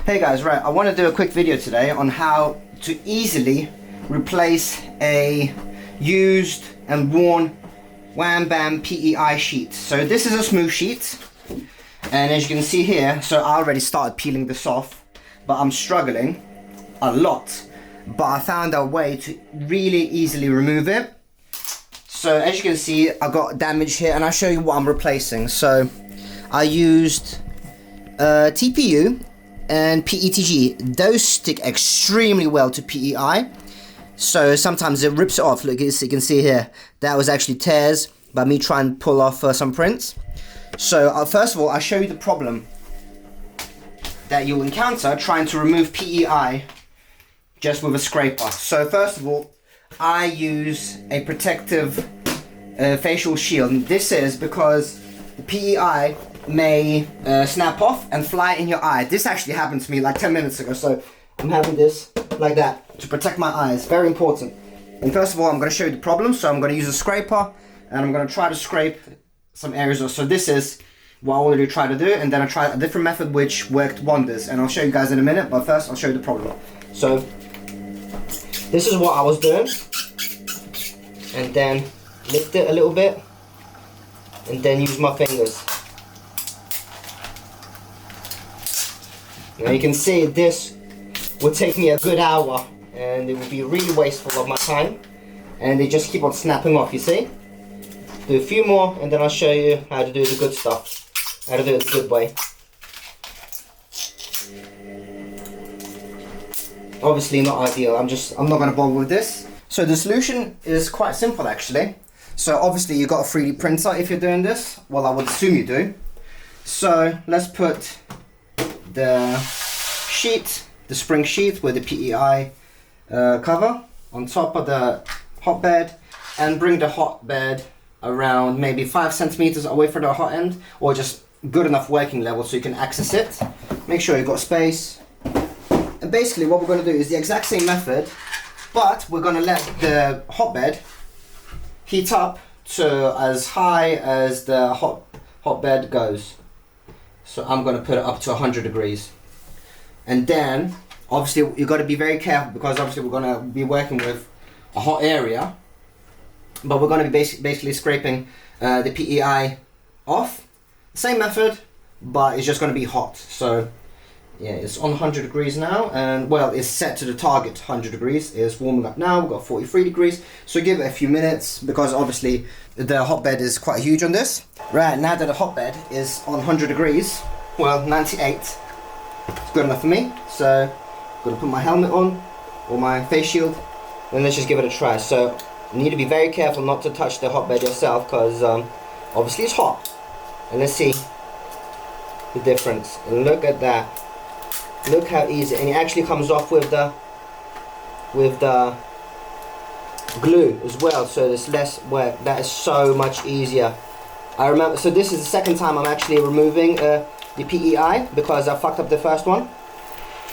Hey guys, right, I want to do a quick video today on how to easily replace a used and worn Wham Bam PEI sheet. So this is a smooth sheet, and as you can see here, so I already started peeling this off, but I'm struggling a lot. But I found a way to really easily remove it. So as you can see, I got damage here, and I'll show you what I'm replacing. So I used TPU and PETG. Those stick extremely well to PEI, so sometimes it rips it off. Look, as you can see here, that was actually tears by me trying to pull off some prints. So first of all, I'll show you the problem that you'll encounter trying to remove PEI just with a scraper. So first of all, I use a protective facial shield. And this is because the PEI may snap off and fly in your eye. This actually happened to me like 10 minutes ago, so I'm having this like that to protect my eyes. Very important. And first of all, I'm going to show you the problem. So I'm going to use a scraper, and I'm going to try to scrape some areas off. So this is what I already tried to do, and then I tried a different method which worked wonders, and I'll show you guys in a minute, but first I'll show you the problem. So this is what I was doing, and then lift it a little bit, and then use my fingers. Now you can see this would take me a good hour, and it would be really wasteful of my time, and they just keep on snapping off, you see? Do a few more, and then I'll show you how to do the good stuff, how to do it the good way. Obviously not ideal, I'm not going to bother with this. So the solution is quite simple actually. So obviously you got a 3D printer if you're doing this. Well, I would assume you do. So let's put the sheet, the spring sheet with the PEI cover on top of the hotbed, and bring the hotbed around maybe 5 centimeters away from the hot end, or just good enough working level so you can access it. Make sure you've got space. And basically what we're going to do is the exact same method, but we're going to let the hotbed heat up to as high as the hotbed goes. So I'm going to put it up to 100 degrees. And then obviously you've got to be very careful, because obviously we're going to be working with a hot area, but we're going to be basically scraping the PEI off. Same method, but it's just going to be hot. So yeah, it's on 100 degrees now, and well, it's set to the target 100 degrees. It's warming up now. We've got 43 degrees, so give it a few minutes, because obviously the hotbed is quite huge on this. Right, now that the hotbed is on 100 degrees, well, 98, it's good enough for me. So I'm going to put my helmet on, or my face shield, and let's just give it a try. So you need to be very careful not to touch the hotbed yourself, because obviously it's hot. And let's see the difference. And look at that. Look how easy, and it actually comes off with the glue as well, so there's less work. That is so much easier. I remember, so this is the second time I'm actually removing the PEI, because I fucked up the first one,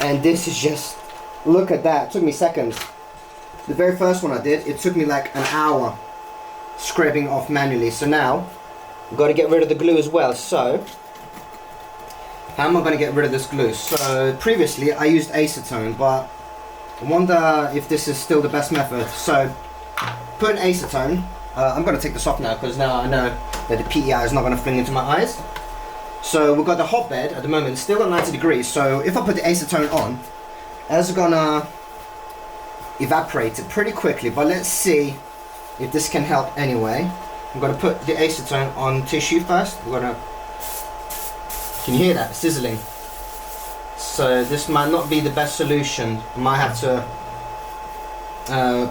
and this is just, look at that, it took me seconds. The very first one I did, it took me like an hour scraping off manually. So now I've got to get rid of the glue as well. So how am I going to get rid of this glue? So previously I used acetone, but I wonder if this is still the best method. So put in acetone. I'm going to take this off now, because now I know that the PEI is not going to fling into my eyes. So we've got the hotbed at the moment, it's still at 90 degrees. So if I put the acetone on, it's going to evaporate it pretty quickly. But let's see if this can help anyway. I'm going to put the acetone on tissue first. We're going to, can you hear that sizzling? So this might not be the best solution. I might have to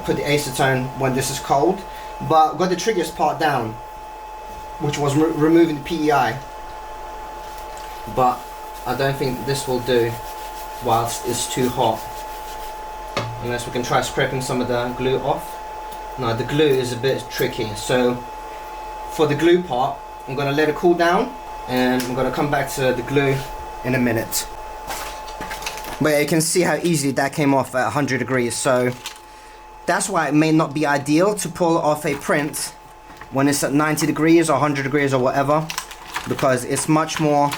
put the acetone when this is cold. But I've got the trickiest part down, which was removing the PEI. But I don't think this will do whilst it's too hot. Unless we can try scraping some of the glue off. No, the glue is a bit tricky. So for the glue part, I'm going to let it cool down, and I'm going to come back to the glue in a minute. But you can see how easily that came off at 100 degrees. So that's why it may not be ideal to pull off a print when it's at 90 degrees or 100 degrees or whatever, because it's much more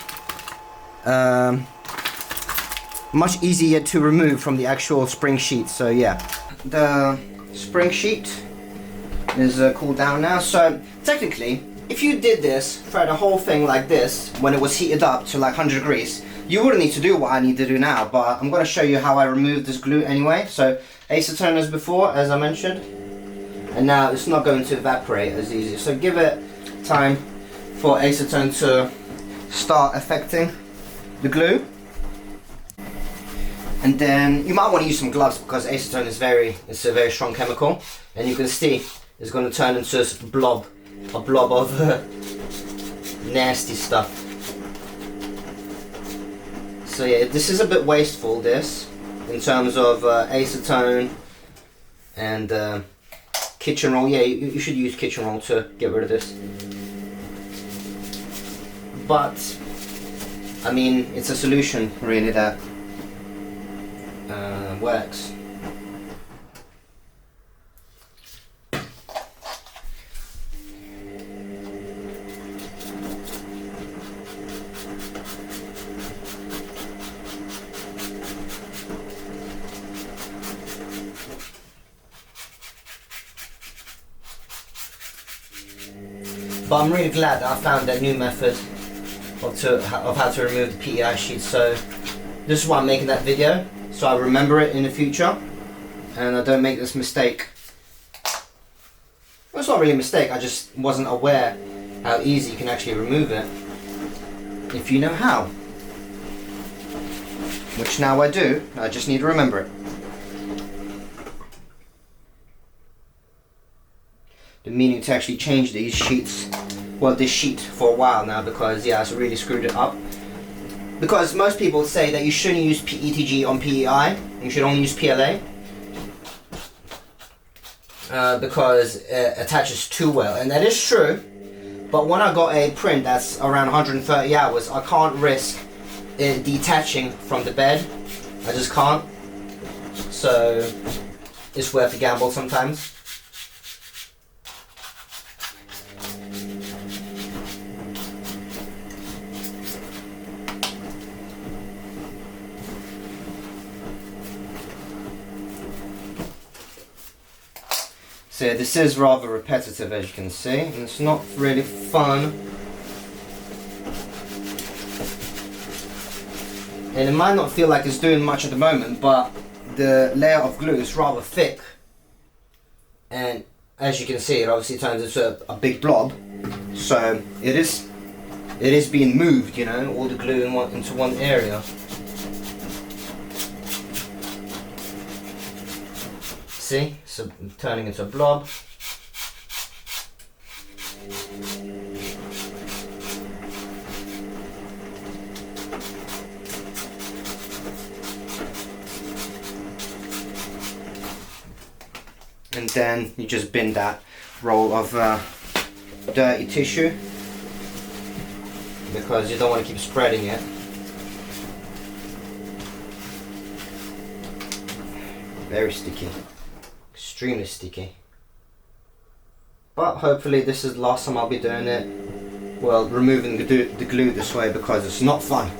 much easier to remove from the actual spring sheet. So yeah, the spring sheet is cooled down now. So technically, if you did this, throughout the whole thing like this, when it was heated up to like 100 degrees, you wouldn't need to do what I need to do now, but I'm going to show you how I remove this glue anyway. So acetone as before, as I mentioned, and now it's not going to evaporate as easy. So give it time for acetone to start affecting the glue. And then you might want to use some gloves because acetone is it's a very strong chemical, and you can see it's going to turn into a blob of nasty stuff. So yeah, this is a bit wasteful, this, in terms of acetone and kitchen roll. Yeah, you should use kitchen roll to get rid of this. But I mean, it's a solution really that works. But I'm really glad that I found that new method of how to remove the PEI sheet. So this is why I'm making that video, so I remember it in the future and I don't make this mistake. Well, it's not really a mistake, I just wasn't aware how easy you can actually remove it if you know how. Which now I do, I just need to remember it. The meaning to actually change these sheets, well, this sheet for a while now, because yeah, it's really screwed it up. Because most people say that you shouldn't use PETG on PEI, you should only use PLA, because it attaches too well, and that is true. But when I got a print that's around 130 hours, I can't risk it detaching from the bed. I just can't. So it's worth a gamble sometimes. So yeah, this is rather repetitive, as you can see, and it's not really fun. And it might not feel like it's doing much at the moment, but the layer of glue is rather thick. And as you can see, it obviously turns into a big blob. So it is being moved, you know, all the glue into one area. See, so turning into a blob. And then you just bin that roll of dirty tissue because you don't want to keep spreading it. Very sticky. Extremely sticky. But hopefully this is the last time I'll be doing it. Well, removing the glue this way, because it's not fun.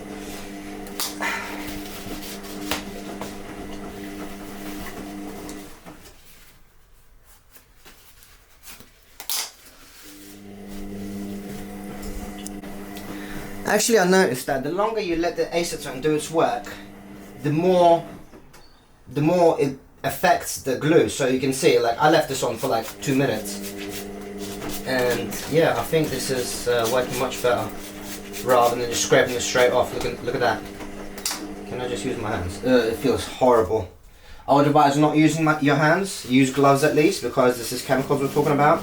Actually, I noticed that the longer you let the acetone do its work, the more it affects the glue. So you can see, like, I left this on for like 2 minutes, and yeah, I think this is working much better rather than just scraping it straight off. Look at that. Can I just use my hands? It feels horrible. I would advise not using your hands. Use gloves at least, because this is chemicals we're talking about.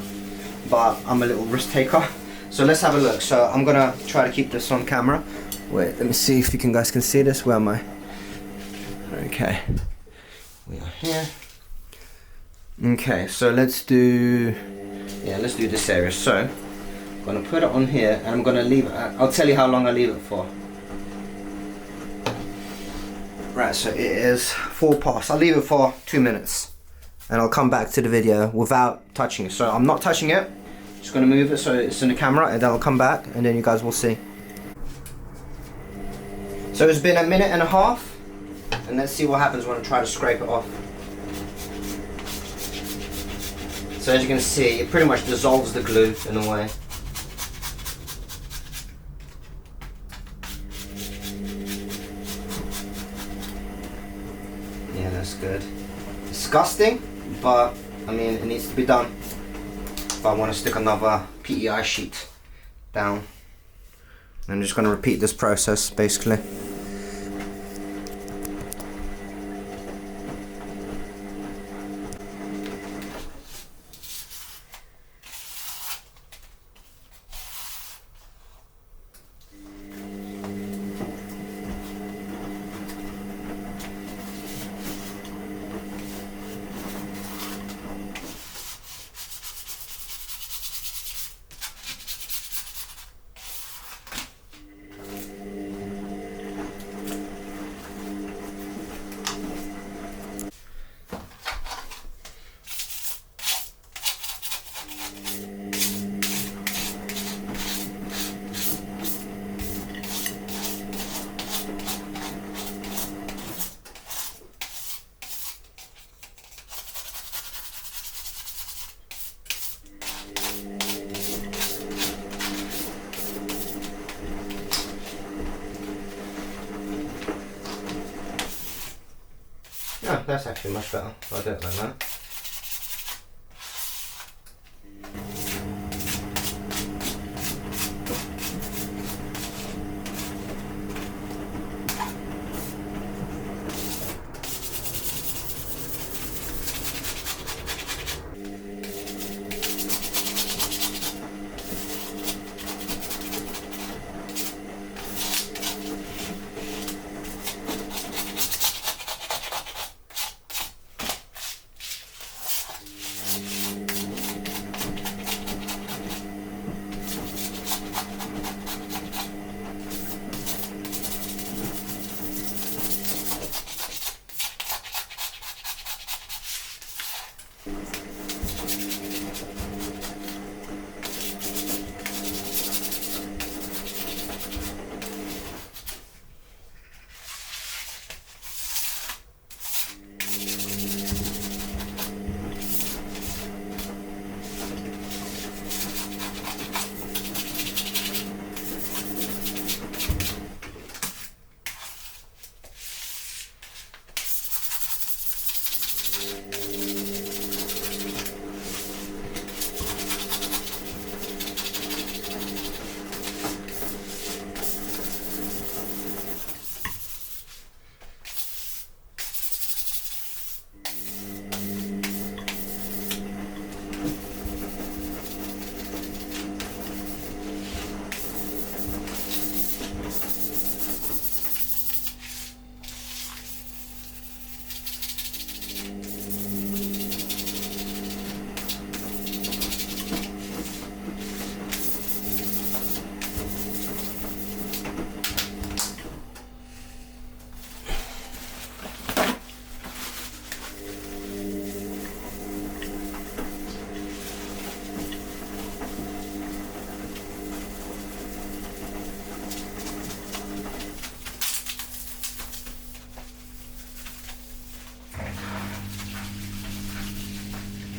But I'm a little risk taker. So let's have a look. So I'm gonna try to keep this on camera. Wait, let me see if you guys can see this. Where am I? Okay. We are here. Okay, so let's do this area. So I'm gonna put it on here and I'm gonna leave it. I'll tell you how long I leave it for. Right, so it is 4 past. I'll leave it for 2 minutes and I'll come back to the video without touching it. So I'm not touching it, just gonna move it so it's in the camera, and then I'll come back and then you guys will see. So it's been 1.5 minutes and let's see what happens when I try to scrape it off. So as you can see, it pretty much dissolves the glue in a way. Yeah, that's good. Disgusting, but I mean, it needs to be done if I want to stick another PEI sheet down. I'm just going to repeat this process basically. Oh, that's actually much better. I'll do it like that.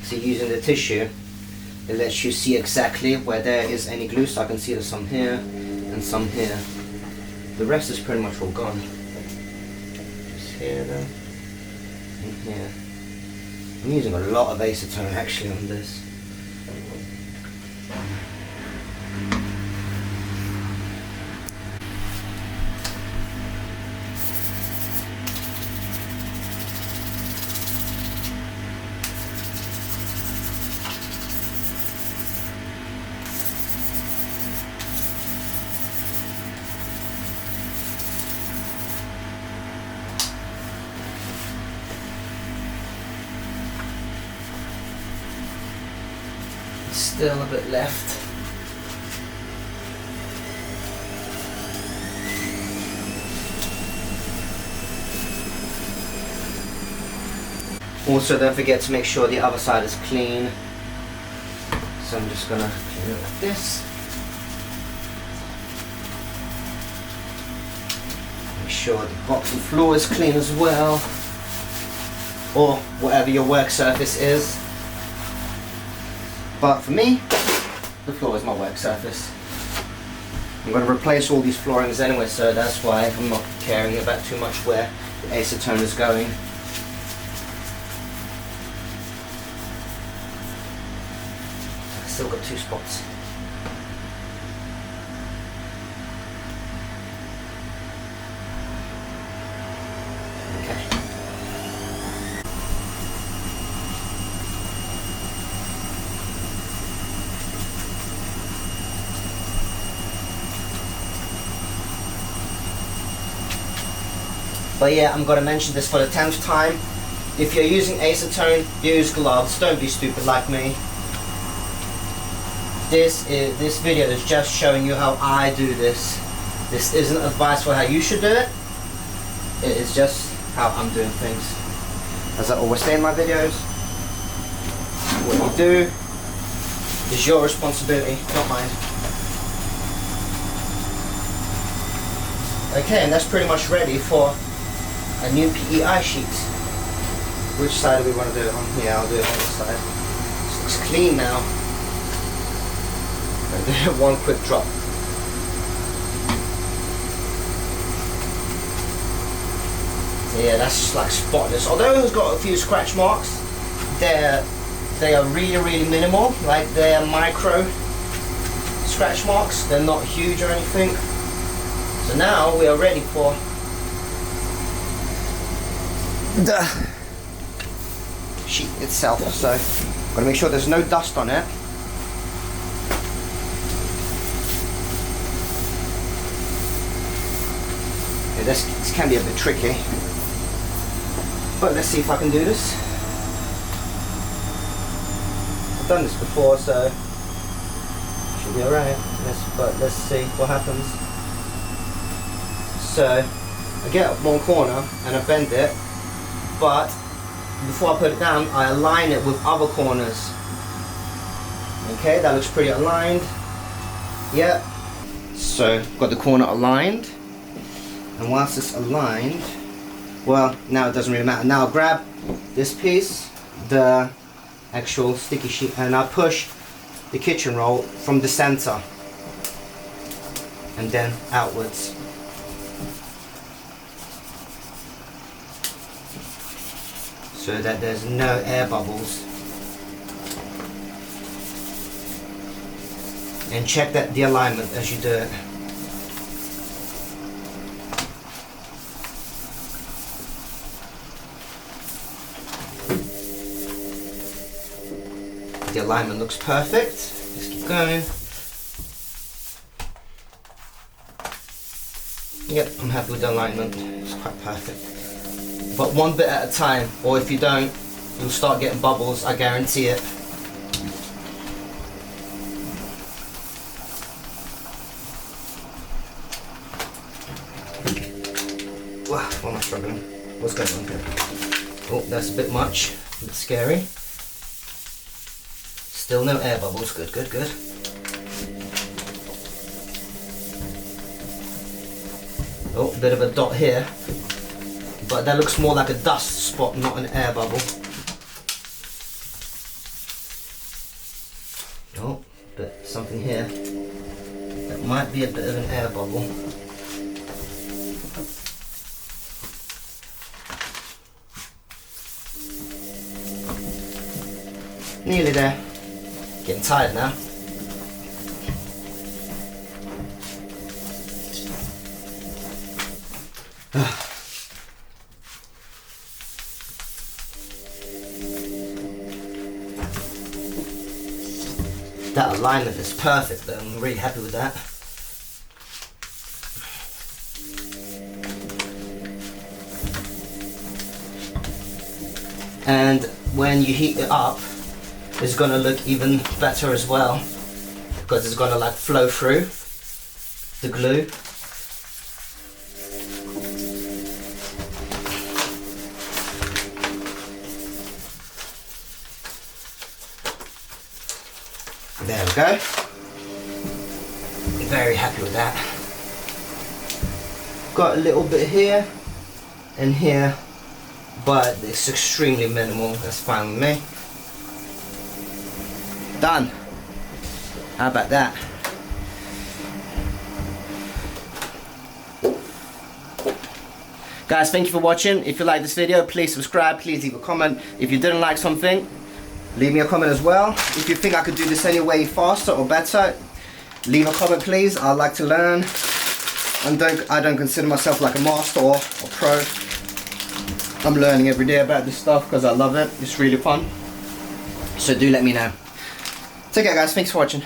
So using the tissue, it lets you see exactly where there is any glue, so I can see there's some here and some here. The rest is pretty much all gone. Just here then, and here. I'm using a lot of acetone actually on this. Still a bit left. Also, don't forget to make sure the other side is clean. So I'm just gonna clean it like this. Make sure the bottom floor is clean as well, or whatever your work surface is. But for me, the floor is my work surface. I'm going to replace all these floorings anyway, so that's why I'm not caring about too much where the acetone is going. I've still got 2 spots. But yeah, I'm going to mention this for the 10th time. If you're using acetone, use gloves. Don't be stupid like me. This video is just showing you how I do this. This isn't advice for how you should do it. It is just how I'm doing things. As I always say in my videos, what you do is your responsibility, not mine. Okay, and that's pretty much ready for a new PEI sheet. Which side do we want to do it on? Yeah, I'll do it on this side. This looks clean now. And do one quick drop. So yeah, that's just like spotless. Although it's got a few scratch marks, they are really minimal. Like they're micro scratch marks. They're not huge or anything. So now we are ready for the sheet itself. So I'm going to make sure there's no dust on it. Yeah, this can be a bit tricky, but let's see if I can do this. I've done this before, so should be alright. But let's see what happens. So I get up one corner and I bend it, but before I put it down, I align it with other corners. Okay, that looks pretty aligned. Yep. So got the corner aligned, and whilst it's aligned, well, now it doesn't really matter. Now I'll grab this piece, the actual sticky sheet, and I'll push the kitchen roll from the center and then outwards. So that there's no air bubbles. And check that the alignment as you do it. The alignment looks perfect. Let's keep going. Yep, I'm happy with the alignment. It's quite perfect. But one bit at a time, or if you don't, you'll start getting bubbles, I guarantee it. Wow, why am I struggling? What's going on here? Oh, that's a bit much, a bit scary. Still no air bubbles, good, good, good. Oh, a bit of a dot here. But that looks more like a dust spot, not an air bubble. Oh, but something here. That might be a bit of an air bubble. Nearly there. Getting tired now. That alignment is perfect though, I'm really happy with that. And when you heat it up, it's going to look even better as well, because it's going to like flow through the glue. There we go. Very happy with that. got a little bit here and here, but it's extremely minimal. That's fine with me. Done. How about that? Guys, thank you for watching. If you like this video, please subscribe, please leave a comment. If you didn't like something, leave me a comment as well. If you think I could do this any way faster or better, leave a comment please. I'd like to learn. I don't consider myself like a master or pro. I'm learning every day about this stuff because I love it. It's really fun. So do let me know. Take care guys, thanks for watching.